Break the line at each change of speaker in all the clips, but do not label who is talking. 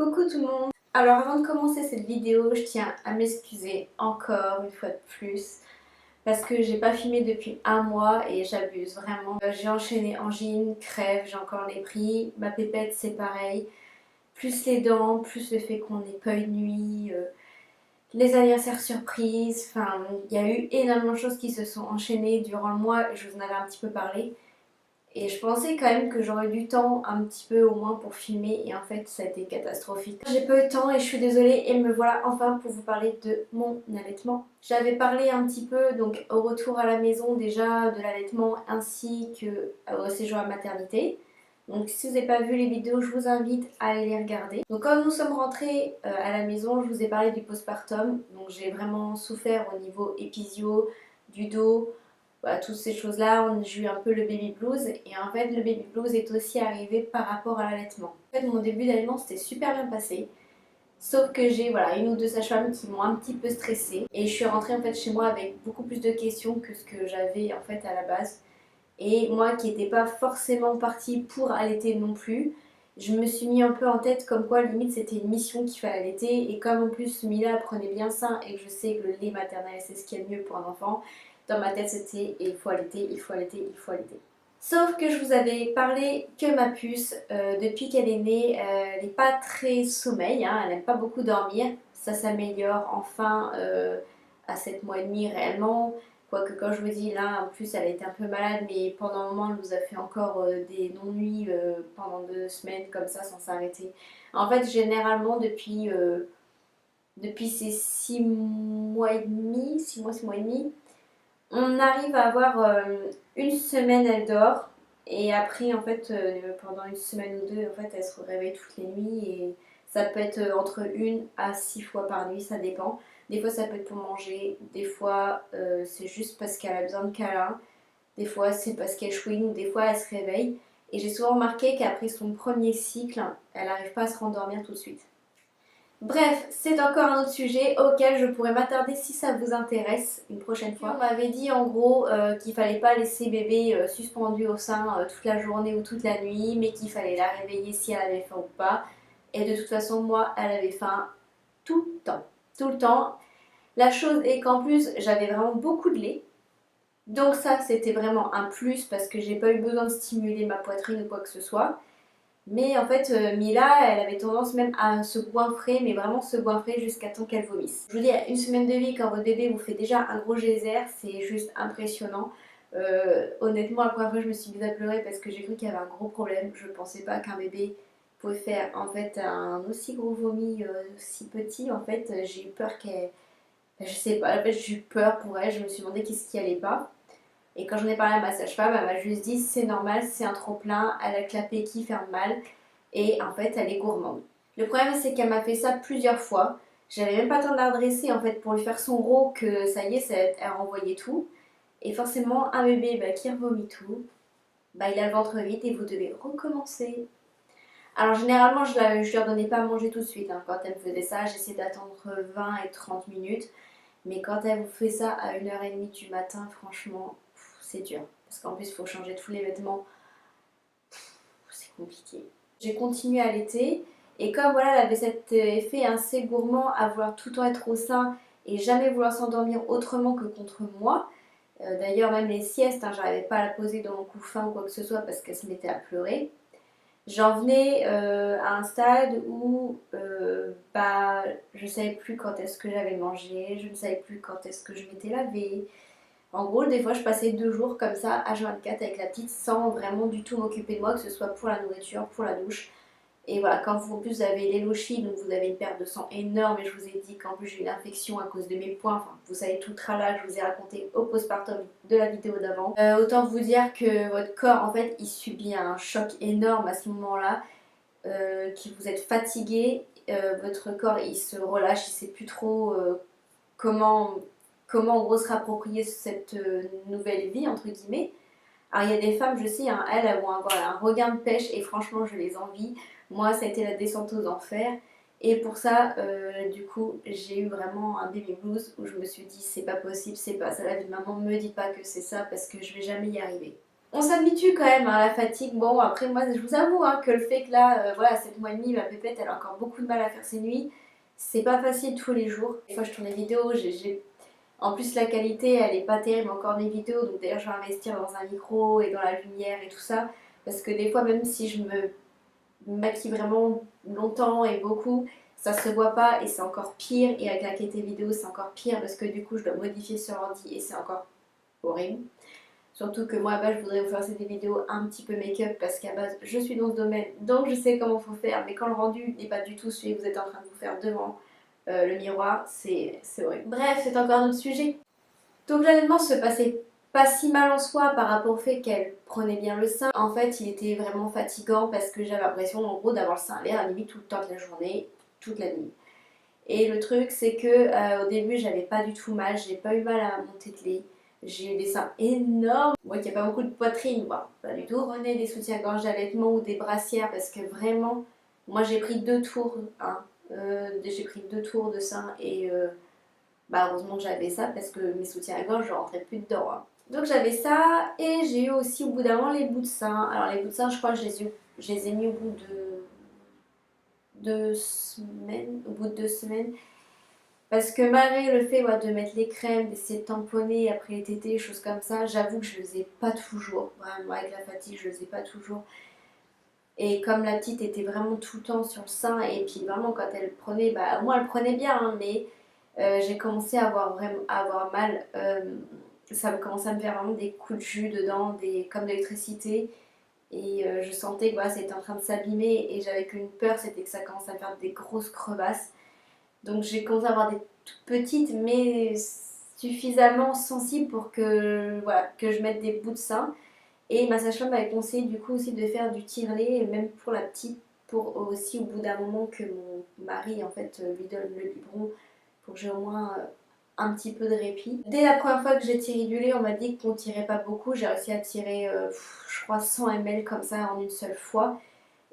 Coucou tout le monde. Alors avant de commencer cette vidéo, je tiens à m'excuser encore une fois de plus parce que j'ai pas filmé depuis un mois et j'abuse vraiment. J'ai enchaîné angine, crève, j'ai encore les pris, ma pépette c'est pareil, plus les dents, plus le fait qu'on n'ait pas eu de nuit, les anniversaires surprises, enfin il y a eu énormément de choses qui se sont enchaînées durant le mois et je vous en avais un petit peu parlé. Et je pensais quand même que j'aurais du temps un petit peu au moins pour filmer et en fait ça a été catastrophique. J'ai pas eu de temps et je suis désolée et me voilà enfin pour vous parler de mon allaitement. J'avais parlé un petit peu donc au retour à la maison déjà de l'allaitement ainsi que au séjour à maternité. Donc si vous n'avez pas vu les vidéos, je vous invite à aller les regarder. Donc quand nous sommes rentrés à la maison, je vous ai parlé du postpartum. Donc j'ai vraiment souffert au niveau épisio, du dos, voilà, toutes ces choses-là, j'ai eu un peu le baby blues et en fait le baby blues est aussi arrivé par rapport à l'allaitement. En fait mon début d'allaitement s'était super bien passé, sauf que j'ai voilà, une ou deux sages-femmes qui m'ont un petit peu stressée et je suis rentrée en fait chez moi avec beaucoup plus de questions que ce que j'avais en fait à la base. Et moi qui n'étais pas forcément partie pour allaiter non plus, je me suis mis un peu en tête comme quoi limite c'était une mission qu'il fallait allaiter et comme en plus Mila prenait bien sein et que je sais que le lait maternel c'est ce qui est le mieux pour un enfant, dans ma tête c'était il faut allaiter, il faut allaiter, il faut allaiter. Sauf que je vous avais parlé que ma puce, depuis qu'elle est née, elle n'est pas très sommeil, hein, elle n'aime pas beaucoup dormir. Ça s'améliore enfin à 7 mois et demi réellement. Quoique quand je vous dis là, en plus elle a été un peu malade, mais pendant un moment elle nous a fait encore des non-nuits pendant 2 semaines comme ça sans s'arrêter. En fait généralement depuis ces 6 mois et demi, 6 mois et demi, on arrive à avoir une semaine elle dort et après en fait pendant une semaine ou deux en fait elle se réveille toutes les nuits et ça peut être entre 1 à 6 fois par nuit, ça dépend. Des fois ça peut être pour manger, des fois c'est juste parce qu'elle a besoin de câlin, des fois c'est parce qu'elle chouine ou des fois elle se réveille. Et j'ai souvent remarqué qu'après son premier cycle, elle n'arrive pas à se rendormir tout de suite. Bref, c'est encore un autre sujet auquel je pourrais m'attarder si ça vous intéresse une prochaine fois. On m'avait dit en gros qu'il fallait pas laisser bébé suspendu au sein toute la journée ou toute la nuit, mais qu'il fallait la réveiller si elle avait faim ou pas. Et de toute façon, moi, elle avait faim tout le temps. Tout le temps. La chose est qu'en plus, j'avais vraiment beaucoup de lait. Donc ça, c'était vraiment un plus parce que j'ai pas eu besoin de stimuler ma poitrine ou quoi que ce soit. Mais en fait, Mila, elle avait tendance même à se goinfrer, mais vraiment se goinfrer jusqu'à temps qu'elle vomisse. Je vous dis, à une semaine de vie, quand votre bébé vous fait déjà un gros geyser, c'est juste impressionnant. Honnêtement, la première fois, je me suis mise à pleurer parce que j'ai cru qu'il y avait un gros problème. Je ne pensais pas qu'un bébé pouvait faire en fait un aussi gros vomi si petit. En fait, j'ai eu peur qu'elle... Je sais pas, en fait, j'ai eu peur pour elle. Je me suis demandé qu'est-ce qui allait pas. Et quand j'en ai parlé à ma sage-femme, elle m'a juste dit c'est normal, c'est un trop-plein, elle a que la paix qui ferme mal et en fait elle est gourmande. Le problème c'est qu'elle m'a fait ça plusieurs fois. J'avais même pas le temps de la redresser en fait pour lui faire son rot que ça y est, elle renvoyait tout. Et forcément un bébé qui revomit tout, il a le ventre vide et vous devez recommencer. Alors généralement je leur donnais pas à manger tout de suite, hein. Quand elle me faisait ça, j'essayais d'attendre 20 et 30 minutes. Mais quand elle vous fait ça à 1h30 du matin, franchement, c'est dur. Parce qu'en plus, il faut changer tous les vêtements. C'est compliqué. J'ai continué à allaiter. Et comme voilà, elle avait cet effet assez gourmand à vouloir tout le temps être au sein et jamais vouloir s'endormir autrement que contre moi. D'ailleurs, même les siestes, hein, j'arrivais pas à la poser dans mon couffin ou quoi que ce soit parce qu'elle se mettait à pleurer. J'en venais à un stade où je savais plus quand est-ce que j'avais mangé, je ne savais plus quand est-ce que je m'étais lavée. En gros, des fois, je passais 2 jours comme ça, H24 avec la petite, sans vraiment du tout m'occuper de moi, que ce soit pour la nourriture, pour la douche. Et voilà, quand vous en plus vous avez l'élochie, donc vous avez une perte de sang énorme, et je vous ai dit qu'en plus j'ai eu une infection à cause de mes poings, enfin vous savez tout le tralala que je vous ai raconté au postpartum de la vidéo d'avant. Autant vous dire que votre corps en fait il subit un choc énorme à ce moment-là, que vous êtes fatigué, votre corps il se relâche, il sait plus trop comment, comment en gros se rapproprier cette nouvelle vie entre guillemets. Alors il y a des femmes, je sais, hein, elles vont avoir un regain de pêche et franchement je les envie. Moi ça a été la descente aux enfers. Et pour ça, du coup, j'ai eu vraiment un baby blues où je me suis dit c'est pas possible, c'est pas ça la vie de maman, me dites pas que c'est ça parce que je vais jamais y arriver. On s'habitue quand même à la fatigue. Bon, après, moi, je vous avoue que le fait que là, voilà, 7 mois et demi, ma pépette, elle a encore beaucoup de mal à faire ses nuits. C'est pas facile tous les jours. Des fois, je tourne des vidéos, en plus, la qualité, elle est pas terrible encore des vidéos. Donc, d'ailleurs, je vais investir dans un micro et dans la lumière et tout ça. Parce que des fois, même si je me maquille vraiment longtemps et beaucoup, ça se voit pas et c'est encore pire. Et avec la qualité vidéo, c'est encore pire parce que du coup, je dois modifier sur l'ordi et c'est encore horrible. Surtout que moi à base je voudrais vous faire des vidéos un petit peu make-up parce qu'à base je suis dans ce domaine donc je sais comment faut faire mais quand le rendu n'est pas du tout celui que vous êtes en train de vous faire devant le miroir c'est horrible. Bref c'est encore un autre sujet. Donc l'allaitement se passait pas si mal en soi par rapport au fait qu'elle prenait bien le sein. En fait il était vraiment fatigant parce que j'avais l'impression en gros d'avoir le sein à l'air à limite tout le temps de la journée, toute la nuit. Et le truc, c'est que au début, j'avais pas du tout mal, j'ai pas eu mal à mon tételé. J'ai eu des seins énormes. Moi qui n'ai pas beaucoup de poitrine, bon, pas du tout. Prenez des soutiens-gorge d'allaitement ou des brassières parce que vraiment, moi j'ai pris 2 tours, j'ai pris 2 tours de sein et bah, heureusement que j'avais ça parce que mes soutiens à gorge je rentrais plus dedans. Donc j'avais ça et j'ai eu aussi au bout d'un moment les bouts de sein. Alors les bouts de sein, je crois que je les ai mis au bout de 2 semaines, au bout de 2 semaines. Parce que malgré le fait de mettre les crèmes, d'essayer de tamponner après les tétés, choses comme ça, j'avoue que je le faisais pas toujours. Vraiment, avec la fatigue, je le faisais pas toujours. Et comme la petite était vraiment tout le temps sur le sein, et puis vraiment quand elle prenait, bah moi elle prenait bien, mais j'ai commencé à avoir mal. Ça commençait à me faire vraiment des coups de jus dedans, comme de l'électricité. Et je sentais que c'était en train de s'abîmer, et j'avais qu'une peur, c'était que ça commence à me faire des grosses crevasses. Donc j'ai commencé à avoir des toutes petites, mais suffisamment sensibles pour que, voilà, que je mette des bouts de sein. Et ma sage-femme m'avait conseillé du coup aussi de faire du tire-lait, même pour la petite, pour aussi au bout d'un moment que mon mari en fait lui donne le biberon, pour que j'ai au moins un petit peu de répit. Dès la première fois que j'ai tiré du lait, on m'a dit qu'on tirait pas beaucoup. J'ai réussi à tirer, je crois, 100 ml comme ça en une seule fois.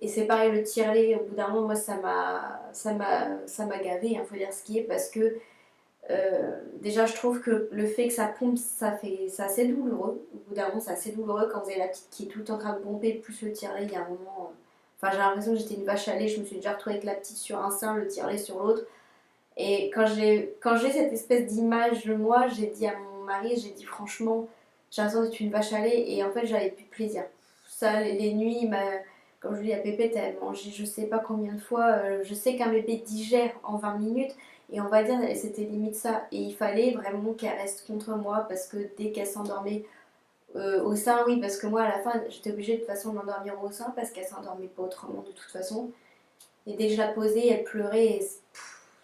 Et c'est pareil, le tire-lait, au bout d'un moment, moi, ça m'a gavé, il faut dire ce qui est, parce que déjà, je trouve que le fait que ça pompe, c'est assez douloureux. Au bout d'un moment, c'est assez douloureux quand vous avez la petite qui est tout le temps en train de pomper, plus le tire-lait, il y a un moment. Enfin, j'ai l'impression que j'étais une vache à lait, je me suis déjà retrouvée avec la petite sur un sein, le tire-lait sur l'autre. Et quand j'ai cette espèce d'image de moi, j'ai dit à mon mari, j'ai dit franchement, j'ai l'impression d'être une vache à lait, et en fait, j'avais plus de plaisir. Ça, les nuits, comme je dis, la pépette, elle mangeait je sais pas combien de fois. Je sais qu'un bébé digère en 20 minutes. Et on va dire, c'était limite ça. Et il fallait vraiment qu'elle reste contre moi parce que dès qu'elle s'endormait au sein, oui, parce que moi à la fin, j'étais obligée de toute façon de m'endormir au sein parce qu'elle s'endormait pas autrement de toute façon. Et dès que je la posais, elle pleurait et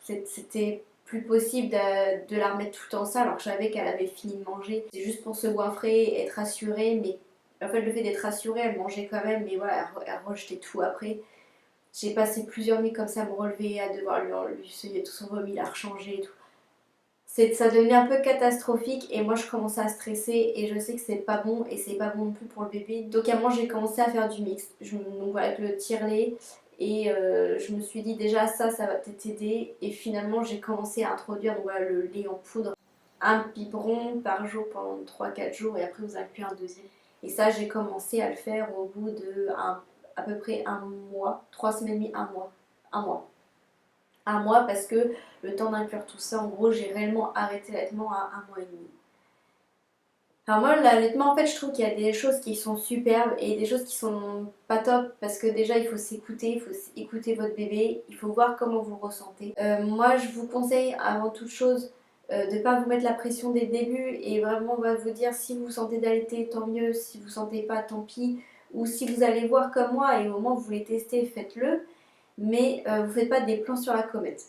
c'était plus possible de la remettre tout en ça alors que je savais qu'elle avait fini de manger. C'est juste pour se goinfrer, être rassurée, mais en fait, le fait d'être rassurée, elle mangeait quand même, mais voilà, elle rejetait tout après. J'ai passé plusieurs nuits comme ça à me relever, à devoir lui suivre tout son vomi, la rechanger et tout. Ça devenait un peu catastrophique et moi je commençais à stresser et je sais que c'est pas bon et c'est pas bon non plus pour le bébé. Donc à moi j'ai commencé à faire du mix. Donc voilà, avec le tire-lait et je me suis dit déjà ça va peut-être aider et finalement j'ai commencé à introduire donc voilà, le lait en poudre. Un biberon par jour pendant 3-4 jours et après vous incluez un deuxième. Et ça j'ai commencé à le faire au bout de à peu près un mois, 3 semaines et demie, un mois. Un mois. Un mois parce que le temps d'inclure tout ça, en gros, j'ai réellement arrêté l'allaitement à un mois et demi. Alors moi, l'allaitement, en fait, je trouve qu'il y a des choses qui sont superbes et des choses qui sont pas top parce que déjà, il faut s'écouter, il faut écouter votre bébé, il faut voir comment vous le ressentez. Moi, je vous conseille avant toute chose de ne pas vous mettre la pression dès le début et vraiment on va vous dire si vous vous sentez d'allaiter, tant mieux, si vous ne sentez pas, tant pis. Ou si vous allez voir comme moi et au moment où vous voulez tester, faites-le. Mais vous ne faites pas des plans sur la comète.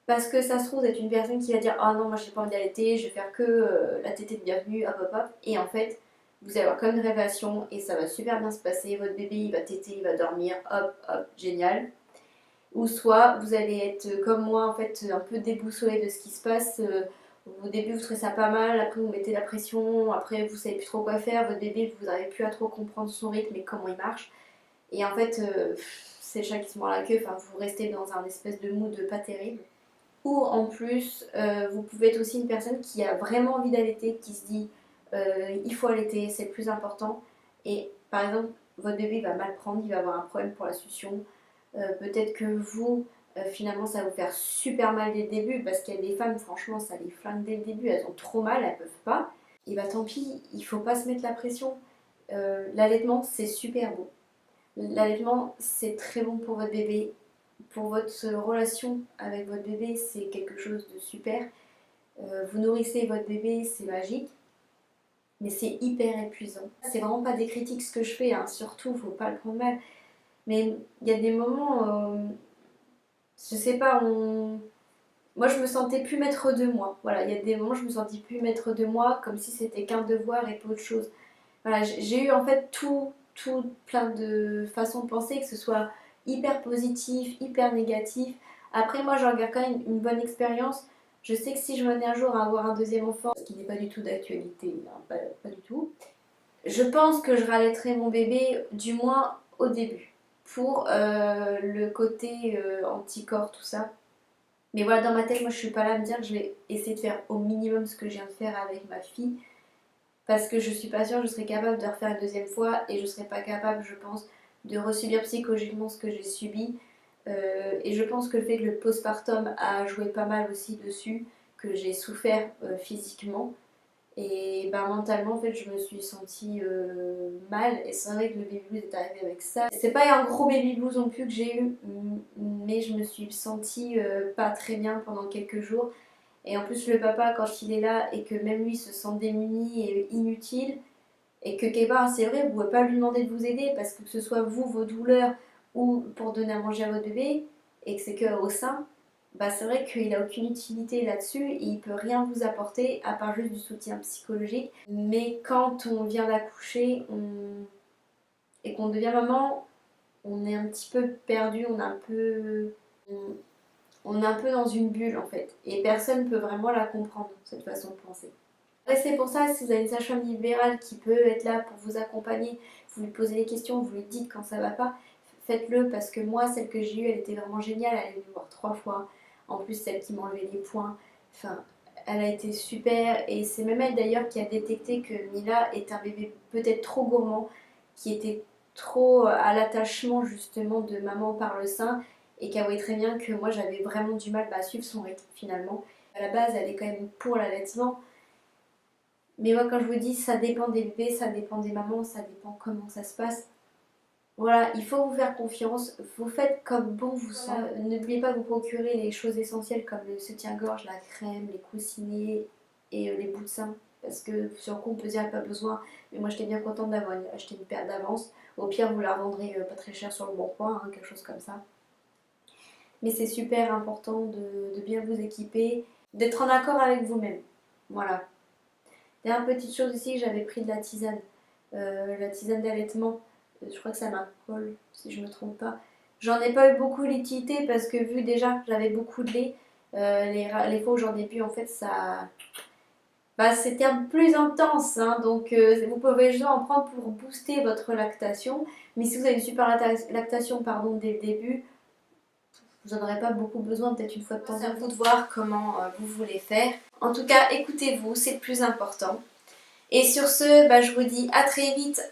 Parce que ça se trouve, vous êtes une personne qui va dire ah non, moi j'ai pas envie d'allaiter, je vais faire que la tétée de bienvenue, hop hop hop. Et en fait, vous allez avoir comme une révélation et ça va super bien se passer. Votre bébé il va téter, il va dormir, hop hop, génial. Ou soit vous allez être comme moi en fait, un peu déboussolé de ce qui se passe. Au début vous trouvez ça pas mal, après vous mettez la pression, après vous savez plus trop quoi faire, votre bébé vous n'arrivez plus à trop comprendre son rythme et comment il marche. Et en fait, c'est le chat qui se mord la queue, enfin vous restez dans un espèce de mood pas terrible. Ou en plus, vous pouvez être aussi une personne qui a vraiment envie d'allaiter, qui se dit il faut allaiter, c'est le plus important. et par exemple votre bébé va mal prendre, il va avoir un problème pour la succion. Peut-être que vous, finalement ça va vous faire super mal dès le début parce qu'il y a des femmes, franchement ça les flingue dès le début, elles ont trop mal, elles peuvent pas. Et bah tant pis, il faut pas se mettre la pression. L'allaitement c'est super beau. L'allaitement c'est très bon pour votre bébé. Pour votre relation avec votre bébé, c'est quelque chose de super. Vous nourrissez votre bébé, c'est magique, mais c'est hyper épuisant. C'est vraiment pas des critiques ce que je fais, hein, surtout, faut pas le prendre mal. Mais il y a des moments, je sais pas, moi je me sentais plus maître de moi. Voilà, il y a des moments je me sentais plus maître de moi, comme si c'était qu'un devoir et pas autre chose. Voilà, j'ai eu en fait tout plein de façons de penser, que ce soit hyper positif, hyper négatif. Après, moi, j'en garde quand même une bonne expérience. Je sais que si je venais un jour à avoir un deuxième enfant, ce qui n'est pas du tout d'actualité, hein, pas du tout, je pense que je rallaiterai mon bébé, du moins au début, pour le côté anticorps, tout ça. Mais voilà, dans ma tête, moi, je suis pas là à me dire que je vais essayer de faire au minimum ce que je viens de faire avec ma fille. Parce que je suis pas sûre que je serais capable de refaire une deuxième fois et je serais pas capable, je pense, de resubir psychologiquement ce que j'ai subi. Et je pense que le fait que le postpartum a joué pas mal aussi dessus, que j'ai souffert physiquement. Et ben, mentalement, en fait, je me suis sentie mal. Et c'est vrai que le baby blues est arrivé avec ça. C'est pas un gros baby blues non plus que j'ai eu, mais je me suis sentie pas très bien pendant quelques jours. Et en plus, le papa, quand il est là et que même lui se sent démuni et inutile, et que quelque part, c'est vrai, vous ne pouvez pas lui demander de vous aider parce que ce soit vous, vos douleurs ou pour donner à manger à votre bébé, et que c'est que au sein, bah c'est vrai qu'il n'a aucune utilité là-dessus et il peut rien vous apporter à part juste du soutien psychologique. Mais quand on vient d'accoucher et qu'on devient maman, on est un petit peu perdu, on est un peu dans une bulle en fait. Et personne ne peut vraiment la comprendre, cette façon de penser. Et c'est pour ça, si vous avez une sage-femme libérale qui peut être là pour vous accompagner, vous lui posez des questions, vous lui dites quand ça va pas, faites-le parce que moi, celle que j'ai eue, elle était vraiment géniale. Elle est venue me voir 3 fois. En plus, celle qui m'enlevait les points. Enfin, elle a été super. Et c'est même elle d'ailleurs qui a détecté que Mila est un bébé peut-être trop gourmand, qui était trop à l'attachement justement de maman par le sein et qui a voyé très bien que moi j'avais vraiment du mal à suivre son rythme finalement. À la base, elle est quand même pour l'allaitement. Mais moi, quand je vous dis, ça dépend des bébés, ça dépend des mamans, ça dépend comment ça se passe. Voilà, il faut vous faire confiance. Vous faites comme bon vous semble. Voilà. N'oubliez pas de vous procurer les choses essentielles comme le soutien-gorge, la crème, les coussinets et les bouts de sein. Parce que sur le coup, on peut dire qu'il n'y a pas besoin. Mais moi, j'étais bien contente d'avoir acheté une paire d'avance. Au pire, vous la revendrez pas très cher sur le bon coin, hein, quelque chose comme ça. Mais c'est super important de bien vous équiper, d'être en accord avec vous-même. Voilà. Dernière petite chose aussi, j'avais pris de la tisane d'allaitement. Je crois que ça m'appelle, si je me trompe pas. J'en ai pas eu beaucoup l'utilité parce que vu déjà que j'avais beaucoup de lait, les fois où j'en ai bu, en fait, ça, bah, c'était un peu plus intense. Hein, donc vous pouvez juste en prendre pour booster votre lactation. Mais si vous avez une super lactation pardon, dès le début, vous n'en aurez pas beaucoup besoin, peut-être une fois de temps en temps. C'est à vous de voir comment vous voulez faire. En tout cas, écoutez-vous, c'est le plus important. Et sur ce, bah, je vous dis à très vite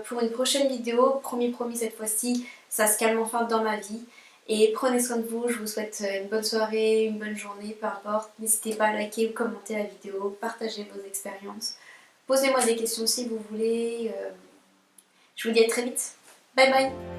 pour une prochaine vidéo. Promis, cette fois-ci, ça se calme enfin dans ma vie. Et prenez soin de vous, je vous souhaite une bonne soirée, une bonne journée, peu importe. N'hésitez pas à liker ou commenter la vidéo, partagez vos expériences. Posez-moi des questions si vous voulez. Je vous dis à très vite. Bye bye.